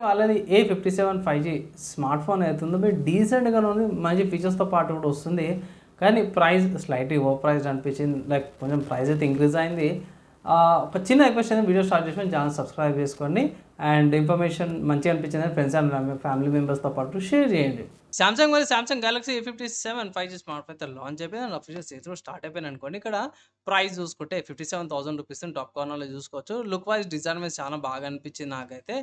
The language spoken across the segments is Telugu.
వాళ్ళది A57 5G స్మార్ట్ ఫోన్ అవుతుందో మీరు డీసెంట్గానే ఉంది, మంచి ఫీచర్స్తో పాటు కూడా వస్తుంది. కానీ ప్రైస్ స్లైట్లీ ఓవర్ ప్రైస్డ్ అనిపించింది. లైక్ కొంచెం ప్రైస్ అయితే ఇంక్రీజ్ అయింది. ఒక చిన్న రిక్వెస్ట్ అయితే వీడియో స్టార్ట్ చేసి ఛానల్ సబ్స్క్రైబ్ చేసుకోండి. అండ్ ఇన్ఫర్మేషన్ మంచిగా అనిపించింది ఫ్రెండ్స్ అండ్ ఫ్యామిలీ మెంబర్స్తో పాటు షేర్ చేయండి. Samsung Galaxy A57 5G smart phone అయితే లాంచ్ అయిపోయింది అండ్ అఫీషియల్ సేల్స్ కూడా స్టార్ట్ అయిపోయింది అనుకోండి. ఇక్కడ ప్రైస్ చూసుకుంటే 57,000 రూపీస్ టాప్ కార్నర్లో చూసుకోవచ్చు. లుక్ వైజ్ డిజైన్ మీద చాలా బాగా అనిపించింది నాకైతే.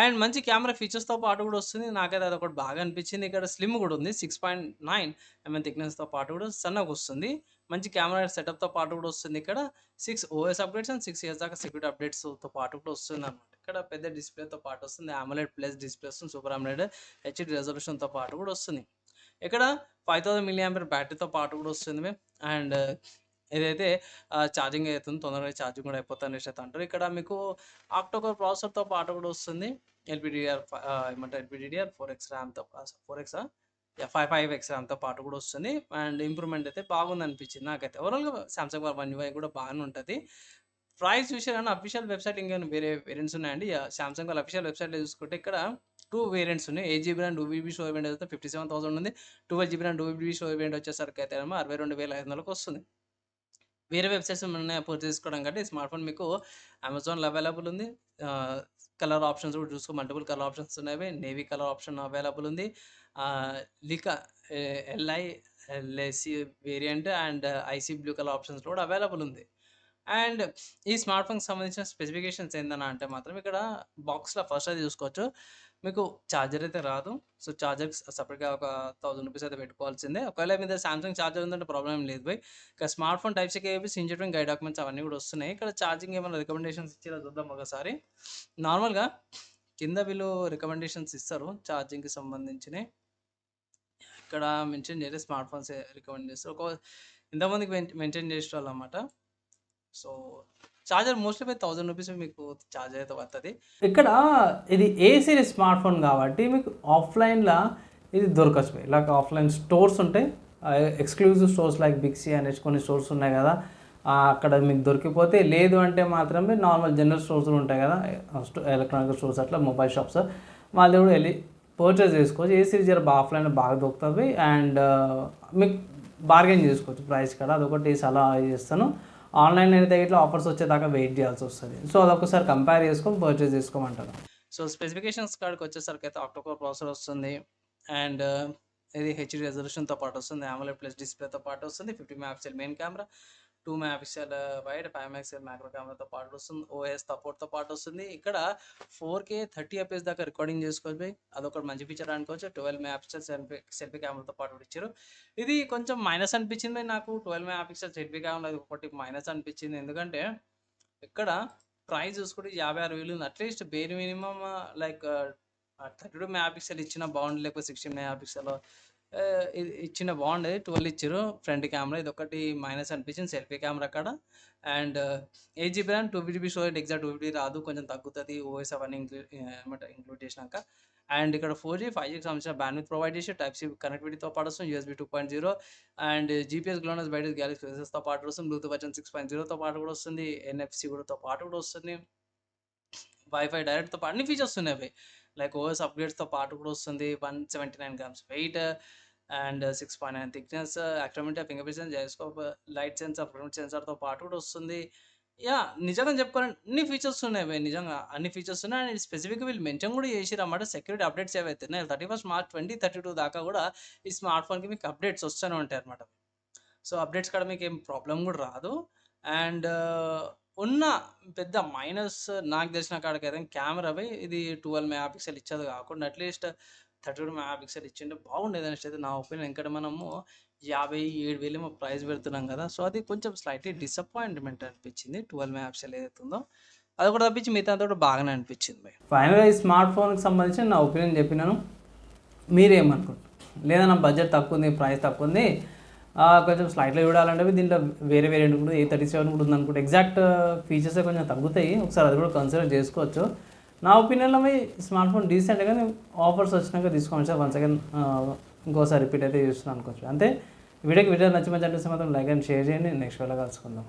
అండ్ మంచి కెమెరా ఫీచర్స్తో పాటు కూడా వస్తుంది. నాకైతే అదొకటి బాగా అనిపించింది. ఇక్కడ స్లిమ్ కూడా ఉంది, 6.9 mm థిక్నెస్తో పాటు కూడా సన్నగా వస్తుంది. మంచి కెమెరా సెటప్తో పాటు కూడా వస్తుంది. ఇక్కడ 6 OS అప్డేట్స్ అండ్ 6 ఇయర్స్ దాకా సెక్యూరిటీ అప్డేట్స్తో పాటు కూడా వస్తుంది అనమాట. ఇక్కడ పెద్ద డిస్ప్లేతో పాటు వస్తుంది, AMOLED ప్లస్ డిస్ప్లే వస్తుంది, సూపర్ AMOLED HD రెజల్యూషన్తో పాటు కూడా వస్తుంది. ఇక్కడ 5000 mAh బ్యాటరీతో పాటు కూడా వస్తుంది. అండ్ ఏదైతే ఛార్జింగ్ అవుతుంది, తొందరగా ఛార్జింగ్ కూడా అయిపోతుంది అనేసి అయితే అంటారు. ఇక్కడ మీకు ఆక్టోకోర్ ప్రాసెసర్తో పాటు కూడా వస్తుంది. ఎల్పిడిడిఆర్ 4x ర్యామ్తో 4x 5x ర్యామ్తో పాటు కూడా వస్తుంది. అండ్ ఇంప్రూవ్మెంట్ అయితే బాగుంది అనిపించింది నాకైతే. ఓవరాల్గా సామ్సంగ్ One UI కూడా బాగానే ఉంటుంది. ప్రైస్ చూసారని అఫీషియల్ వెబ్సైట్ ఇంకా వేరే వేరియంట్స్ ఉన్నాయండి. సామ్సంగ్ వాళ్ళ అఫీషియల్ వెబ్సైట్లో చూసుకుంటే ఇక్కడ 2 వేరియంట్స్ ఉన్నాయి. 8GB RAM 2GB show variant అయితే 57,000 ఉంది. 12GB RAM 2GB show variant వచ్చేసరికి అయితే 62,500కి వస్తుంది. వేరే వెబ్సైట్స్ ఉన్నాయి పర్చేస్ చేసుకోవడం కంటే ఈ స్మార్ట్ ఫోన్ మీకు అమెజాన్లో అవైలబుల్ ఉంది. కలర్ ఆప్షన్స్ కూడా చూసుకో, మల్టిపుల్ కలర్ ఆప్షన్స్ ఉన్నాయి. నేవీ కలర్ ఆప్షన్ అవైలబుల్ ఉంది. లికా LIC variant and IC blue colour options కూడా అవైలబుల్ ఉంది. అండ్ ఈ స్మార్ట్ ఫోన్కి సంబంధించిన స్పెసిఫికేషన్స్ ఏందన్నా అంటే మాత్రం ఇక్కడ బాక్స్లో ఫస్ట్ అయితే చూసుకోవచ్చు. మీకు ఛార్జర్ అయితే రాదు. సో ఛార్జర్ సపరేట్గా ఒక 1000 రూపీస్ అయితే పెట్టుకోవాల్సిందే. ఒకవేళ మీద సామ్సంగ్ ఛార్జర్ ఉందంటే ప్రాబ్లం ఏం లేదు బై. ఇక స్మార్ట్ ఫోన్ టైప్ సి కేబీస్, ఇంజెక్టింగ్ గైడ్ డాక్యుమెంట్స్ అవన్నీ కూడా వస్తున్నాయి. ఇక్కడ ఛార్జింగ్ ఏమైనా రికమెండేషన్స్ ఇచ్చారో చూద్దాం ఒకసారి. నార్మల్గా కింద వీళ్ళు రికమెండేషన్స్ ఇస్తారు ఛార్జింగ్కి సంబంధించినవి. ఇక్కడ మెన్షన్ చేస్తే స్మార్ట్ ఫోన్స్ రికమెండ్ చేస్తారు. ఇంతమందికి మెన్షన్ చేసేవాళ్ళు అన్నమాట. సో ఛార్జర్ మోస్ట్లీ 1000 రూపీస్ మీకు ఛార్జర్ అయితే పడుతుంది. ఇక్కడ ఇది ఏ సిరీస్ స్మార్ట్ ఫోన్ కాబట్టి మీకు ఆఫ్లైన్లో ఇది దొరకచ్చు. ఇలాగ ఆఫ్లైన్ స్టోర్స్ ఉంటాయి, exclusive stores like big C అనేసి కొన్ని స్టోర్స్ ఉన్నాయి కదా, అక్కడ మీకు దొరికిపోతే. లేదు అంటే మాత్రమే నార్మల్ జనరల్ స్టోర్స్ ఉంటాయి కదా, ఎలక్ట్రానిక్ స్టోర్స్ అట్లా మొబైల్ షాప్స్, వాళ్ళ కూడా వెళ్ళి పర్చేస్ చేసుకోవచ్చు. ఏ సిరీస్ జర ఆఫ్లైన్లో బాగా దొరుకుతుంది అండ్ మీకు బార్గెన్ చేసుకోవచ్చు ప్రైస్ కూడా. అదొకటి సలహా చేస్తాను. ఆన్లైన్ అయితే ఇట్లా ఆఫర్స్ వచ్చేదాకా వెయిట్ చేయాల్సి వస్తుంది. సో అదొకసారి కంపేర్ చేసుకొని పర్చేస్ చేసుకోమంటారు. సో స్పెసిఫికేషన్స్ కాడికి వచ్చేసరికి అయితే ఆక్టోకోర్ ప్రాసెసర్ వస్తుంది. అండ్ ఇది HD రెజల్యూషన్తో పాటు వస్తుంది, AMOLED ప్లస్ డిస్ప్లేతో పాటు వస్తుంది. 50 MP main camera, 2 MP wide, 5 MP macro కెమెరాతో పాటు వస్తుంది. OS సపోర్ట్తో పాటు వస్తుంది. ఇక్కడ 4K 30 FPS దాకా రికార్డింగ్ చేసుకోవచ్చు. అదొకటి మంచి ఫీచర్ అనుకోవచ్చు. 12 MP సెల్ఫీ కెమెరాతో పాటు ఇచ్చారు. ఇది కొంచెం మైనస్ అనిపించింది నాకు. 12 MP సెల్ఫీ కెమెరా అది ఒకటి మైనస్ అనిపించింది. ఎందుకంటే ఇక్కడ ప్రైస్ చూసుకుంటే 56,000 ఉంది. At least bare minimum like 32 MP ఇచ్చిన బాగుంది, లేకపోతే 16 MP ఇచ్చిన బాగుండేది. 12 ఇచ్చారు ఫ్రంట్ కెమెరా, ఇది ఒకటి మైనస్ అనిపించింది సెల్ఫీ కెమెరా కాడ. And 8GB RAM 2GB storage, exact 2GB రాదు, కొంచెం తగ్గుతుంది OS అవన్నీ ఇంక్లూడ్ చేసినాక. అండ్ ఇక్కడ 4G 5Gకి సంబంధించిన బ్యాండ్విడ్త్ ప్రొవైడ్ చేసి టైప్ సి కనెక్టివిటీతో పాటు వస్తుంది, USB 2.0 అండ్ GPS గ్లోనస్ బయట గ్యాలక్సీ ఫేసెస్తో పాటు వస్తుంది. బ్లూటూత్ వర్షన్ 6.0తో పాటు కూడా వస్తుంది. NFC కూడాతో పాటు కూడా వస్తుంది. వైఫై డైరెక్ట్తో పాటు అన్ని ఫీచర్స్ ఉన్నాయి లైక్ OS అప్గ్రేడ్స్తో పాటు కూడా వస్తుంది. 179 grams weight and 6.9 thickness, activity fingerprint, gyroscope, light sensor, front సెన్సార్తో పాటు కూడా వస్తుంది. నిజంగా చెప్పుకోవాలంటే అన్ని ఫీచర్స్ ఉన్నాయి నిజంగా అన్ని ఫీచర్స్ ఉన్నాయి. అండ్ స్పెసిఫిక్గా వీళ్ళు మెన్షన్ కూడా చేసిరు అన్నమాట. సెక్యూరిటీ అప్డేట్స్ ఏవైతే ఉన్నాయి 31 మార్చ్ 2032 దాకా కూడా ఈ స్మార్ట్ ఫోన్కి మీకు అప్డేట్స్ వస్తూనే ఉంటాయి అనమాట. సో అప్డేట్స్ కూడా మీకు ఏం ప్రాబ్లం కూడా రాదు. అండ్ ఉన్న పెద్ద మైనస్ నాకు తెలిసిన కాడికైతే కెమెరా ఇది 12 MP ఇచ్చేది కాకుండా అట్లీస్ట్ 32 MP ఇచ్చింటే బాగుండేది అనేసి అయితే నా ఒపీనియన్. ఎందుకంటే మనము 57,000 ప్రైస్ పెడుతున్నాం కదా, సో అది కొంచెం స్లైట్లీ డిసప్పాయింట్మెంట్ అనిపించింది. 12 MP ఏదైతే ఉందో అది కూడా తప్పించి మిగతా కూడా బాగానే అనిపించింది. ఫైనల్గా ఈ స్మార్ట్ ఫోన్కి సంబంధించి నా ఒపీనియన్ చెప్పినాను. మీరేమనుకుంటారు? లేదా నా బడ్జెట్ తక్కువ ఉంది, ప్రైస్ తక్కువ ఉంది, కొంచెం స్లైట్లో చూడాలంటే దీంట్లో వేరే వేరియంట్ కూడా A37 కూడా ఉందనుకుంటే ఎగ్జాక్ట్ ఫీచర్సే కొంచెం తగ్గుతాయి. ఒకసారి అది కూడా కన్సిడర్ చేసుకోవచ్చు. నా ఒపీనియన్లో మీ స్మార్ట్ ఫోన్ డీసెంట్, కానీ ఆఫర్స్ వచ్చినాక తీసుకోవచ్చు సార్. 1 సెకండ్ ఇంకోసారి రిపీట్ అయితే చేస్తున్నాను అనుకోవచ్చు. అంతే. వీడియోకి నచ్చి మంచి అనిపిస్తే మాత్రం లైక్ అండ్ షేర్ చేయండి. నెక్స్ట్ వీడియోలో కలుసుకుందాం.